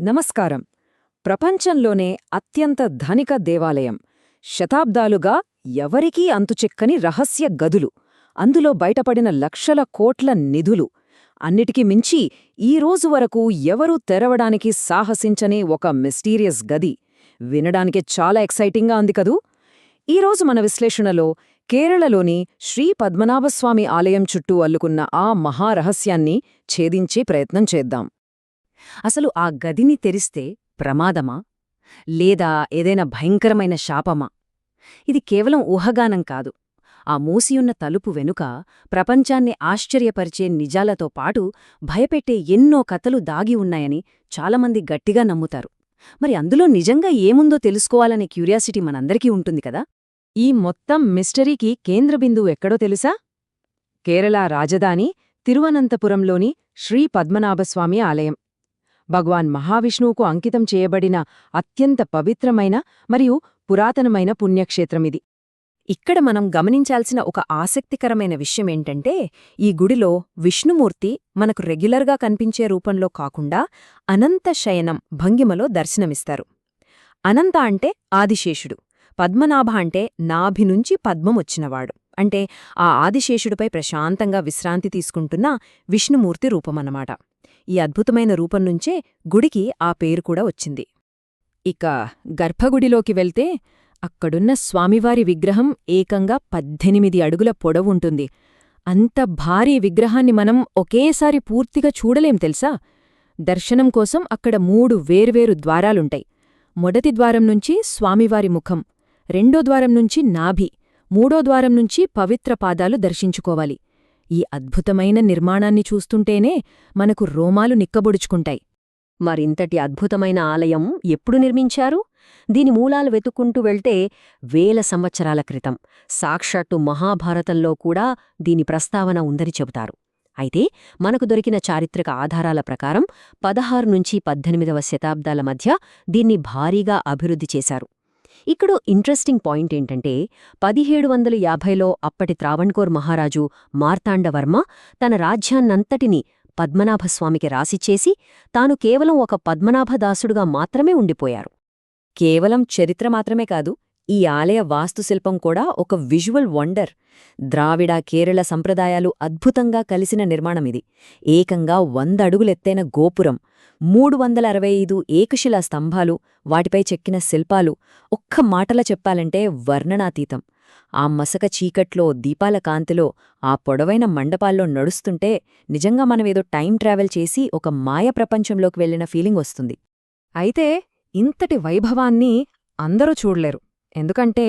నమస్కారం. ప్రపంచంలోనే అత్యంత ధనిక దేవాలయం, శతాబ్దాలుగా ఎవరికీ అంతుచిక్కని రహస్య గదులు, అందులో బయటపడిన లక్షల కోట్ల నిధులు, అన్నిటికీ మించి ఈ రోజు వరకు ఎవరూ తెరవడానికి సాహసించని ఒక మిస్టీరియస్ గది వినడానికి చాలా ఎక్సైటింగ్గా ఉంది కదూ. ఈరోజు మన విశ్లేషణలో కేరళలోని శ్రీ పద్మనాభస్వామి ఆలయం చుట్టూ అల్లుకున్న ఆ మహారహస్యాన్ని ఛేదించే ప్రయత్నం చేద్దాం. అసలు ఆ గదిని తెరిస్తే ప్రమాదమా, లేదా ఏదైనా భయంకరమైన శాపమా? ఇది కేవలం ఊహగానం కాదు. ఆ మూసియున్న తలుపు వెనుక ప్రపంచాన్ని ఆశ్చర్యపరిచే నిజాలతో పాటు భయపెట్టే ఎన్నో కథలు దాగి ఉన్నాయని చాలామంది గట్టిగా నమ్ముతారు. మరి అందులో నిజంగా ఏముందో తెలుసుకోవాలనే క్యూరియాసిటీ మనందరికీ ఉంటుంది కదా. ఈ మొత్తం మిస్టరీకి కేంద్రబిందువు ఎక్కడో తెలుసా? కేరళ రాజధాని తిరువనంతపురంలోని శ్రీ పద్మనాభస్వామి ఆలయం. భగవాన్ మహావిష్ణువుకు అంకితం చేయబడిన అత్యంత పవిత్రమైన మరియు పురాతనమైన పుణ్యక్షేత్రమిది. ఇక్కడ మనం గమనించాల్సిన ఒక ఆసక్తికరమైన విషయమేంటంటే, ఈ గుడిలో విష్ణుమూర్తి మనకు రెగ్యులర్గా కనిపించే రూపంలో కాకుండా అనంత శయనం భంగిమలో దర్శనమిస్తారు. అనంత అంటే ఆదిశేషుడు, పద్మనాభ అంటే నాభి నుంచి పద్మమొచ్చినవాడు, అంటే ఆ ఆదిశేషుడిపై ప్రశాంతంగా విశ్రాంతి తీసుకుంటున్న విష్ణుమూర్తి రూపమన్నమాట. ఈ అద్భుతమైన రూపం నుంచే గుడికి ఆ పేరు కూడా వచ్చింది. ఇక గర్భగుడిలోకి వెళ్తే అక్కడున్న స్వామివారి విగ్రహం ఏకంగా 18 అడుగుల పొడవుంటుంది. అంత భారీ విగ్రహాన్ని మనం ఒకేసారి పూర్తిగా చూడలేం తెలుసా. దర్శనం కోసం అక్కడ 3 వేర్వేరు ద్వారాలుంటాయి. మొదటి ద్వారం నుంచి స్వామివారి ముఖం, రెండో ద్వారం నుంచి నాభి, మూడో ద్వారం నుంచి పవిత్ర పాదాలు దర్శించుకోవాలి. ఈ అద్భుతమైన నిర్మాణాన్ని చూస్తుంటేనే మనకు రోమాలు నిక్కబొడుచుకుంటాయి. మరింతటి అద్భుతమైన ఆలయం ఎప్పుడు నిర్మించారు? దీని మూలాలు వెతుక్కుంటూ వెళ్తే వేల సంవత్సరాల క్రితం, సాక్షాత్తు మహాభారతంలో కూడా దీని ప్రస్తావన ఉందని చెబుతారు. అయితే మనకు దొరికిన చారిత్రక ఆధారాల ప్రకారం 16 నుంచి 18వ శతాబ్దాల మధ్య దీన్ని భారీగా అభివృద్ధి చేశారు. ఇక్కడ ఇంట్రెస్టింగ్ పాయింట్ ఏంటంటే, 1750లో అప్పటి త్రావణ్కోర్ మహారాజు మార్తాండవర్మ తన రాజ్యాన్నంతటినీ పద్మనాభస్వామికి రాసిచ్చేసి తాను కేవలం ఒక పద్మనాభదాసుడుగా మాత్రమే ఉండిపోయారు. కేవలం చరిత్ర మాత్రమే కాదు, ఈ ఆలయ వాస్తుశిల్పం కూడా ఒక విజువల్ వండర్. ద్రావిడ కేరళ సంప్రదాయాలు అద్భుతంగా కలిసిన నిర్మాణమిది. ఏకంగా 100 అడుగులెత్తైన గోపురం, 365 ఏకశిలా స్తంభాలు, వాటిపై చెక్కిన శిల్పాలు ఒక్క మాటలో చెప్పాలంటే వర్ణనాతీతం. ఆ మసక చీకట్లో, దీపాల కాంతిలో, ఆ పొడవైన మండపాల్లో నడుస్తుంటే నిజంగా మనమేదో టైం ట్రావెల్ చేసి ఒక మాయ ప్రపంచంలోకి వెళ్లిన ఫీలింగ్ వస్తుంది. అయితే ఇంతటి వైభవాన్ని అందరూ చూడలేరు. ఎందుకంటే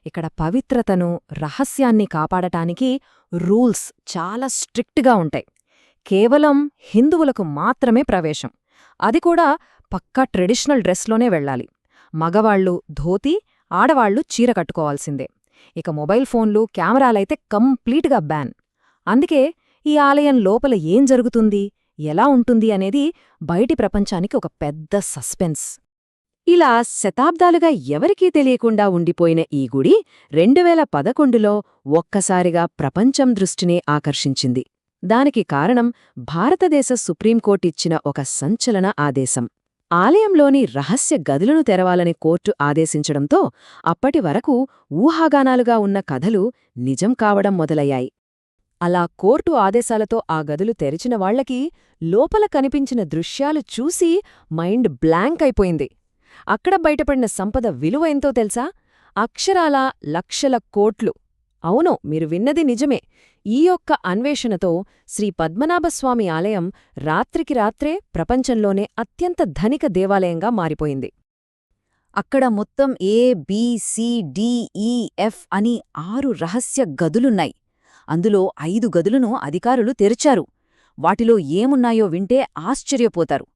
ఇక్కడ పవిత్రతను, రహస్యాన్ని కాపాడటానికి రూల్స్ చాలా స్ట్రిక్ట్గా ఉంటాయి. కేవలం హిందువులకు మాత్రమే ప్రవేశం, అది కూడా పక్కా ట్రెడిషనల్ డ్రెస్లోనే వెళ్ళాలి. మగవాళ్లు ధోతి, ఆడవాళ్లు చీర కట్టుకోవాల్సిందే. ఇక మొబైల్ ఫోన్లు, కెమెరాలైతే కంప్లీట్గా బ్యాన్. అందుకే ఈ ఆలయం లోపల ఏం జరుగుతుంది, ఎలా ఉంటుంది అనేది బయటి ప్రపంచానికి ఒక పెద్ద సస్పెన్స్. ఇలా శతాబ్దాలుగా ఎవరికీ తెలియకుండా ఉండిపోయిన ఈ గుడి 2011లో ఒక్కసారిగా ప్రపంచం దృష్టినే ఆకర్షించింది. దానికి కారణం భారతదేశ సుప్రీంకోర్టు ఇచ్చిన ఒక సంచలన ఆదేశం. ఆలయంలోని రహస్య గదులను తెరవాలని కోర్టు ఆదేశించడంతో అప్పటి వరకు ఊహాగానాలుగా ఉన్న కథలు నిజం కావడం మొదలయ్యాయి. అలా కోర్టు ఆదేశాలతో ఆ గదులు తెరిచిన వాళ్లకి లోపల కనిపించిన దృశ్యాలు చూసి మైండ్ బ్లాంక్ అయిపోయింది. అక్కడ బయటపడిన సంపద విలువ ఎంతో తెలుసా? అక్షరాల లక్షల కోట్లు. అవును, మీరు విన్నది నిజమే. ఈ యొక్క అన్వేషణతో శ్రీ పద్మనాభస్వామి ఆలయం రాత్రికి రాత్రే ప్రపంచంలోనే అత్యంత ధనిక దేవాలయంగా మారిపోయింది. అక్కడ మొత్తం A, B, C, D, E, F అని 6 రహస్య గదులున్నాయి. అందులో 5 గదులను అధికారులు తెరిచారు. వాటిలో ఏమున్నాయో వింటే ఆశ్చర్యపోతారు.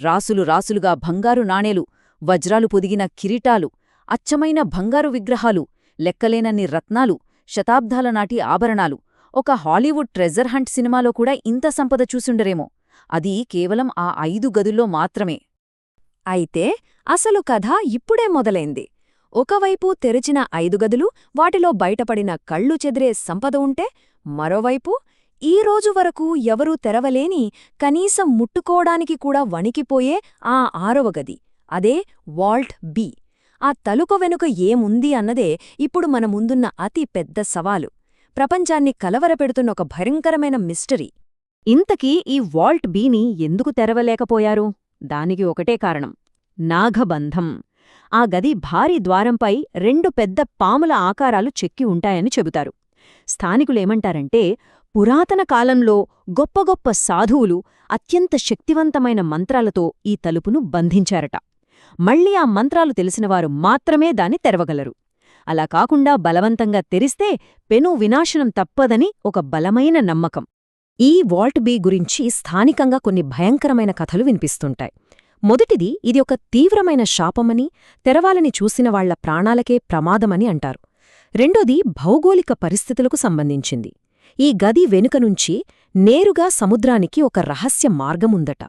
రాసులు రాసులుగా బంగారు నాణేలు, వజ్రాలు పొదిగిన కిరీటాలు, అచ్చమైన బంగారు విగ్రహాలు, లెక్కలేనన్ని రత్నాలు, శతాబ్దాల నాటి ఆభరణాలు. ఒక హాలీవుడ్ ట్రెజర్ హంట్ సినిమాలో కూడా ఇంత సంపద చూసుండరేమో. అది కేవలం ఆ 5 గదుల్లో మాత్రమే. అయితే అసలు కథ ఇప్పుడే మొదలైంది. ఒకవైపు తెరిచిన 5 గదులు, వాటిలో బయటపడిన కళ్ళు చెదిరే సంపద ఉంటే, మరోవైపు ఈ రోజు వరకు ఎవరూ తెరవలేని, కనీసం ముట్టుకోడానికి కూడా వణికిపోయే ఆ 6వ గది, అదే వాల్ట్ బి. ఆ తలుపు వెనుక ఏముంది అన్నదే ఇప్పుడు మన ముందున్న అతి పెద్ద సవాలు, ప్రపంచాన్ని కలవరపెడుతున్న ఒక భయంకరమైన మిస్టరీ. ఇంతకీ ఈ వాల్ట్ బీని ఎందుకు తెరవలేకపోయారు? దానికి ఒకటే కారణం: నాగబంధం. ఆ గది భారీ ద్వారంపై 2 పెద్ద పాముల ఆకారాలు చెక్కి ఉంటాయని చెబుతారు. స్థానికులేమంటారంటే, పురాతన కాలంలో గొప్ప గొప్ప సాధువులు అత్యంత శక్తివంతమైన మంత్రాలతో ఈ తలుపును బంధించారట. మళ్ళీ ఆ మంత్రాలు తెలిసినవారు మాత్రమే దాన్ని తెరవగలరు. అలా కాకుండా బలవంతంగా తెరిస్తే పెను వినాశనం తప్పదని ఒక బలమైన నమ్మకం. ఈ వాల్ట్ బీ గురించి స్థానికంగా కొన్ని భయంకరమైన కథలు వినిపిస్తుంటాయి. మొదటిది, ఇది ఒక తీవ్రమైన శాపమని, తెరవాలని చూసిన వాళ్ల ప్రాణాలకే ప్రమాదమని అంటారు. రెండోది, భౌగోళిక పరిస్థితులకు సంబంధించింది. ఈ గది వెనుకనుంచి నేరుగా సముద్రానికి ఒక రహస్య మార్గముందట.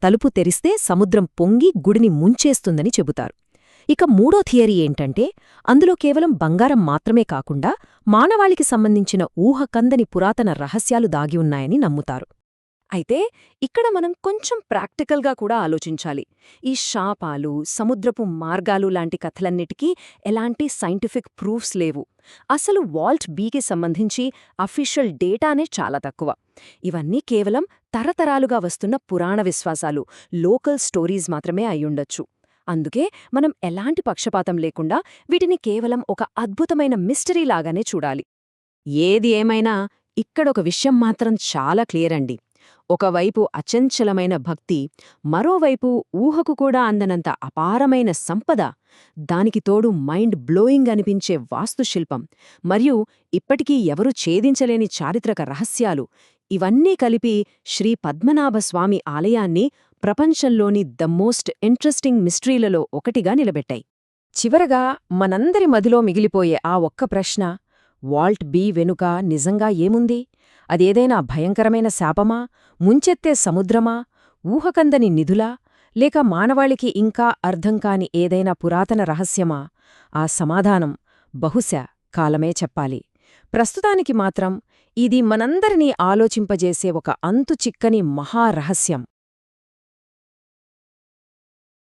తలుపు తెరిస్తే సముద్రం పొంగి గుడిని ముంచేస్తుందని చెబుతారు. ఇక మూడో థియరీ ఏంటంటే, అందులో కేవలం బంగారం మాత్రమే కాకుండా మానవాళికి సంబంధించిన ఊహకందని పురాతన రహస్యాలు దాగి ఉన్నాయని నమ్ముతారు. అయితే ఇక్కడ మనం కొంచెం ప్రాక్టికల్గా కూడా ఆలోచించాలి. ఈ శాపాలు, సముద్రపు మార్గాలు లాంటి కథలన్నిటికీ ఎలాంటి సైంటిఫిక్ ప్రూఫ్స్ లేవు. అసలు వాల్ట్ బీకి సంబంధించి అఫీషియల్ డేటానే చాలా తక్కువ. ఇవన్నీ కేవలం తరతరాలుగా వస్తున్న పురాణ విశ్వాసాలు, లోకల్ స్టోరీస్ మాత్రమే అయ్యుండొచ్చు. అందుకే మనం ఎలాంటి పక్షపాతం లేకుండా వీటిని కేవలం ఒక అద్భుతమైన మిస్టరీలాగానే చూడాలి. ఏది ఏమైనా ఇక్కడొక విషయం మాత్రం చాలా క్లియర్ అండి. ఒకవైపు అచంచలమైన భక్తి, మరోవైపు ఊహకు కూడా అందనంత అపారమైన సంపద, దానికి తోడు మైండ్ బ్లోయింగ్ అనిపించే వాస్తుశిల్పం, మరియు ఇప్పటికీ ఎవరూ ఛేదించలేని చారిత్రక రహస్యాలు, ఇవన్నీ కలిపి శ్రీ పద్మనాభస్వామి ఆలయాన్ని ప్రపంచంలోని ద మోస్ట్ ఇంట్రెస్టింగ్ మిస్టరీలలో ఒకటిగా నిలబెట్టాయి. చివరగా మనందరి మదిలో మిగిలిపోయే ఆ ఒక్క ప్రశ్న: వాల్ట్ బీ వెనుక నిజంగా ఏముంది? అదేదైనా భయంకరమైన శాపమా, ముంచెత్తే సముద్రమా, ఊహకందని నిధులా, లేక మానవాళికి ఇంకా అర్థంకాని ఏదైనా పురాతన రహస్యమా? ఆ సమాధానం బహుశా కాలమే చెప్పాలి. ప్రస్తుతానికి మాత్రం ఇది మనందరినీ ఆలోచింపజేసే ఒక అంతుచిక్కని మహారహస్యం.